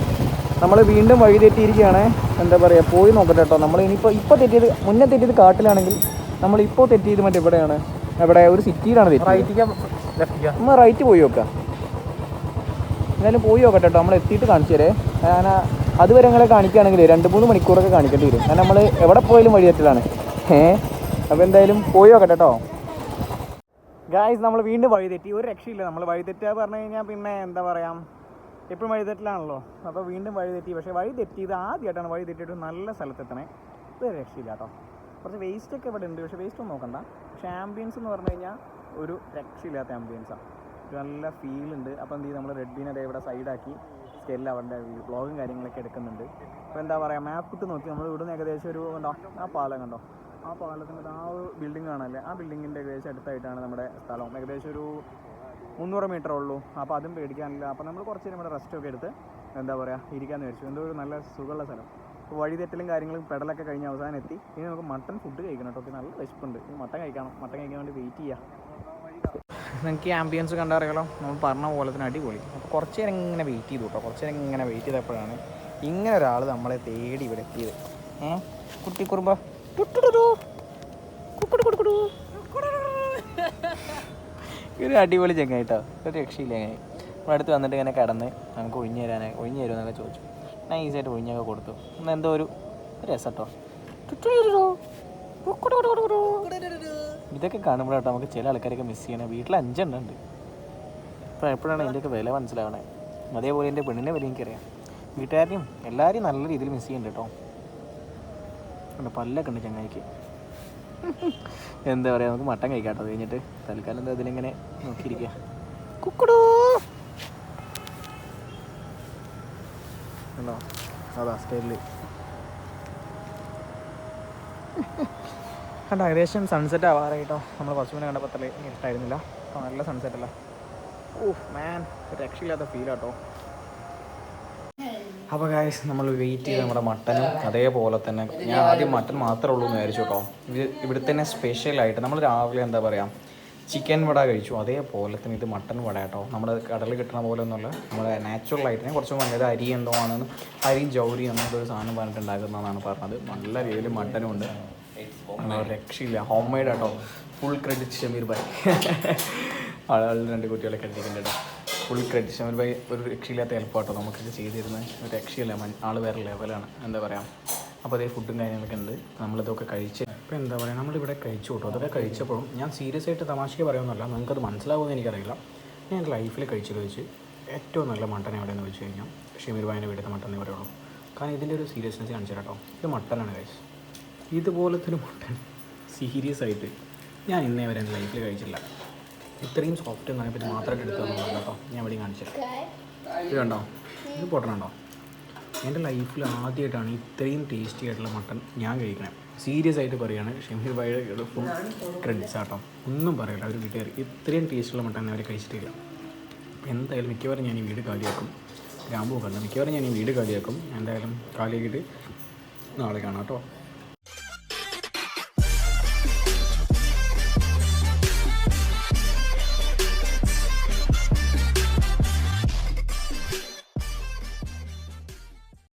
നമ്മൾ വീണ്ടും വഴി തെറ്റിയിരിക്കുകയാണ്. എന്താ പറയുക, പോയി നോക്കട്ടെ കേട്ടോ. നമ്മൾ ഇപ്പോൾ തെറ്റിയത്, മുന്നേ തെറ്റിയത് കാട്ടിലാണെങ്കിൽ നമ്മളിപ്പോൾ തെറ്റിയത് മറ്റേ എവിടെയാണ്, എവിടെ ഒരു സിറ്റിയിലാണ് തെറ്റിയത്. നമ്മൾ റൈറ്റ് പോയി നോക്കാം, എന്തായാലും പോയി നോക്കട്ടെ കേട്ടോ. നമ്മൾ എത്തിയിട്ട് കാണിച്ചു തരേ. ഞാൻ അതുവരെ ഞങ്ങളെ കാണിക്കുകയാണെങ്കിൽ 2-3 മണിക്കൂറൊക്കെ കാണിക്കേണ്ടി വരും, കാരണം നമ്മൾ എവിടെ പോയാലും വഴി തെറ്റലാണ്. അപ്പോൾ എന്തായാലും പോയി നോക്കട്ടെ കേട്ടോ. ഗായ്സ്, നമ്മൾ വീണ്ടും വഴി തെറ്റി, ഒരു രക്ഷയില്ല. നമ്മൾ വഴി തെറ്റുക പറഞ്ഞു കഴിഞ്ഞാൽ പിന്നെ എന്താ പറയുക, എപ്പോഴും വഴി തെറ്റിലാണല്ലോ. അപ്പോൾ വീണ്ടും വഴി തെറ്റി. പക്ഷേ വഴി തെറ്റിയത് ആദ്യമായിട്ടാണ്, വഴി തെറ്റിയിട്ട് നല്ല സ്ഥലത്തെത്തണേ. ഇതൊരു രക്ഷയില്ല കേട്ടോ. കുറച്ച് വേസ്റ്റൊക്കെ ഇവിടെ ഉണ്ട്, പക്ഷേ വേസ്റ്റ് ഒന്നും നോക്കണ്ട. പക്ഷേ ആംബിയൻസ് എന്ന് പറഞ്ഞു കഴിഞ്ഞാൽ ഒരു രക്ഷയില്ലാത്ത ആംബിയൻസാണ്, ഒരു നല്ല ഫീലുണ്ട്. അപ്പോൾ എന്ത് ചെയ്യും, നമ്മൾ റെഡ്ബീനെ ഇവിടെ സൈഡാക്കി സ്റ്റെല്ല അവരുടെ വ്ളോഗും കാര്യങ്ങളൊക്കെ എടുക്കുന്നുണ്ട്. അപ്പോൾ എന്താ പറയുക, മാപ്പ് ഇട്ട് നോക്കി നമ്മൾ ഇവിടുന്ന് ഏകദേശം ഒരു കണ്ടോ, ആ പാലം കണ്ടോ, ആ പാലത്തിൻ്റെ ആ ഒരു ബിൽഡിംഗ് കാണാല്ലേ, ആ ബിൽഡിങ്ങിൻ്റെ ഏകദേശം അടുത്തായിട്ടാണ് നമ്മുടെ സ്ഥലം. ഏകദേശം ഒരു 300 മീറ്ററേ ഉള്ളൂ. അപ്പോൾ അതും പേടിക്കാനില്ല. അപ്പോൾ നമ്മൾ കുറച്ച് നേരം ഇവിടെ റെസ്റ്റൊക്കെ എടുത്ത് എന്താ പറയുക ഇരിക്കാമെന്ന് വിചാരിച്ചു. എന്തോ ഒരു നല്ല സുഖമുള്ള സ്ഥലം. അപ്പോൾ വഴി തെറ്റലും കാര്യങ്ങളും പെടലൊക്കെ കഴിഞ്ഞ് അവസാനം എത്തി. ഇനി നമുക്ക് മട്ടൺ ഫുഡ് കഴിക്കണം കേട്ടോ. നല്ല വിശപ്പുണ്ട്, ഇനി മട്ടൺ കഴിക്കണം. മട്ടൺ കഴിക്കാൻ വേണ്ടി വെയിറ്റ് ചെയ്യാം. നിങ്ങൾക്ക് ഈ ആംബിയൻസ് കണ്ടറിയാലോ, നമ്മൾ പറഞ്ഞ പോലെ തന്നെ അടിപൊളി. അപ്പോൾ കുറച്ച് നേരം ഇങ്ങനെ വെയിറ്റ് ചെയ്തു കേട്ടോ. കുറച്ച് നേരം ഇങ്ങനെ വെയിറ്റ് ചെയ്തപ്പോഴാണ് ഇങ്ങനെ ഒരാൾ നമ്മളെ തേടി ഇവിടെ എത്തിയത്. കുട്ടി കുറുമ്പ ഒരു അടിപൊളി ചെങ്ങായിട്ടോ, ഒരു രക്ഷയില്ല. അങ്ങനെ നമ്മുടെ അടുത്ത് വന്നിട്ട് ഇങ്ങനെ കിടന്ന് നമുക്ക് ഒഴിഞ്ഞു തരുമെന്നൊക്കെ ചോദിച്ചു. നൈസായിട്ട് ഒഴിഞ്ഞൊക്കെ കൊടുത്തു. എന്തോ ഒരു രസം കേട്ടോ. ഇതൊക്കെ കാണുമ്പോഴാട്ടോ നമുക്ക് ചില ആൾക്കാരൊക്കെ മിസ് ചെയ്യണേ. വീട്ടിൽ 5 എണ്ണം ഉണ്ട്. അപ്പോൾ എപ്പോഴാണ് ഇതിൻ്റെയൊക്കെ വില മനസ്സിലാവണേ. അതേപോലെ എൻ്റെ പെണ്ണിനെ വില എനിക്കറിയാം. വീട്ടുകാരെയും എല്ലാവരെയും നല്ല രീതിയിൽ മിസ് ചെയ്യുന്നുണ്ട് കേട്ടോ. പല്ലൊക്കെ ഉണ്ട് ചങ്ങായിക്ക്. എന്താ പറയുക, നമുക്ക് മട്ടൻ കഴിക്കാം കേട്ടോ കഴിഞ്ഞിട്ട്. തൽക്കാലം എന്താ അതിലിങ്ങനെ നോക്കിയിരിക്കുക. കുക്കുടൂ ഉണ്ടോ? അതാ സ്റ്റൈലിൽ കണ്ടോ. ഏകദേശം സൺസെറ്റ് ആവാറായിട്ടോ. നമ്മൾ കുറച്ച് മുന്നേ കണ്ടപ്പോൾ അത്ര ഇഷ്ടമായിരുന്നില്ല. അപ്പോൾ നല്ല സൺസെറ്റ് അല്ല. ഓഹ് മാൻ, ഒരു രക്ഷയില്ലാത്ത ഫീലാട്ടോ. അപ്പോൾ ഗായ്സ് നമ്മൾ വെയിറ്റ് ചെയ്ത് നമ്മുടെ മട്ടനും അതേപോലെ തന്നെ ഞാൻ ആദ്യം മട്ടൻ മാത്രമേ ഉള്ളൂ എന്ന് വിചാരിച്ചു കേട്ടോ. ഇത് ഇവിടെ തന്നെ സ്പെഷ്യലായിട്ട് നമ്മൾ രാവിലെ എന്താ പറയുക ചിക്കൻ വട കഴിച്ചു, അതേപോലെ തന്നെ ഇത് മട്ടൻ വട കേട്ടോ. നമ്മുടെ കടലിൽ കിട്ടുന്ന പോലെ ഒന്നുമല്ല, നമ്മുടെ നാച്ചുറലായിട്ട് കുറച്ച് നല്ലത് അരി എന്തോ ആണെന്ന്, അരിയും ജൗരി എന്നൊരു സാധനം പറഞ്ഞിട്ട് ഉണ്ടാക്കുന്നതെന്നാണ് പറഞ്ഞത്. നല്ല രീതിയിൽ മട്ടനും ഉണ്ട്, രക്ഷയില്ല. ഹോം മെയ്ഡ് ആട്ടോ. Full credit Shameer bhai. ആളുകൾ 2 കുട്ടികളെ കണ്ടിട്ടുണ്ട് കേട്ടോ. Full credit Shameer bhai. ഒരു രക്ഷയില്ലാത്ത ഹെൽപ്പാട്ടോ നമുക്കിത് ചെയ്തിരുന്നത്. ഒരു രക്ഷയില്ല, ആൾ വേറെ ലെവലാണ് എന്താ പറയുക. അപ്പോൾ അതേ ഫുഡും കാര്യങ്ങളൊക്കെ ഉണ്ട്. നമ്മളിതൊക്കെ കഴിച്ച് ഇപ്പോൾ എന്താ പറയുക നമ്മളിവിടെ കഴിച്ചു കേട്ടോ. അതൊക്കെ കഴിച്ചപ്പോഴും ഞാൻ സീരിയസ് ആയിട്ട് തമാശയ്ക്ക് പറയുമെന്നല്ല, നിങ്ങൾക്കത് മനസ്സിലാവുമെന്ന് എനിക്കറിയില്ല. ഞാൻ ലൈഫിൽ കഴിച്ചത് വെച്ച് ഏറ്റവും നല്ല മട്ടൻ എവിടെയെന്ന് വെച്ച് കഴിഞ്ഞാൽ ഷമീർ ഭായിൻ്റെ വീട്ടിലത്തെ മട്ടൻ പറയുള്ളൂ. കാരണം ഇതിൻ്റെ ഒരു സീരിയസ്നെസ് കാണിച്ചു കേട്ടോ. ഇത് മട്ടനാണ് കഴിച്ചത്. ഇതുപോലത്തെ ഒരു മട്ടൻ സീരിയസ് ആയിട്ട് ഞാൻ ഇന്നേ വരെ എൻ്റെ ലൈഫിൽ കഴിച്ചില്ല. ഇത്രയും സോഫ്റ്റ് എന്ന് പറയുമ്പോൾ ഇത് മാത്രമായിട്ട് എടുത്തു തന്നു കേട്ടോ. ഞാൻ എവിടെയും കാണിച്ചില്ല. ഇത് കണ്ടോ, ഇത് പൊട്ടനുണ്ടോ? എൻ്റെ ലൈഫിൽ ആദ്യമായിട്ടാണ് ഇത്രയും ടേസ്റ്റി ആയിട്ടുള്ള മട്ടൻ ഞാൻ കഴിക്കണേ. സീരിയസ് ആയിട്ട് പറയുകയാണ്. ഷമീർ ഭായിയുടെ ഫുൾ ക്രെഡിറ്റ്സ് ആട്ടോ. ഒന്നും പറയില്ല, അവർ വീട്ടുകാർ ഇത്രയും ടേസ്റ്റുള്ള മട്ടൻ അവർ കഴിച്ചിട്ടില്ല. എന്തായാലും മിക്കവാറും ഞാൻ ഈ വീട് കാലിയാക്കും. ഗ്രാമ്പൂ കണ്ട മിക്കവാറും ഞാൻ ഈ വീട് കാലിയാക്കും. എന്തായാലും കാലിയാക്കിയിട്ട് നാളെ കാണാം കേട്ടോ.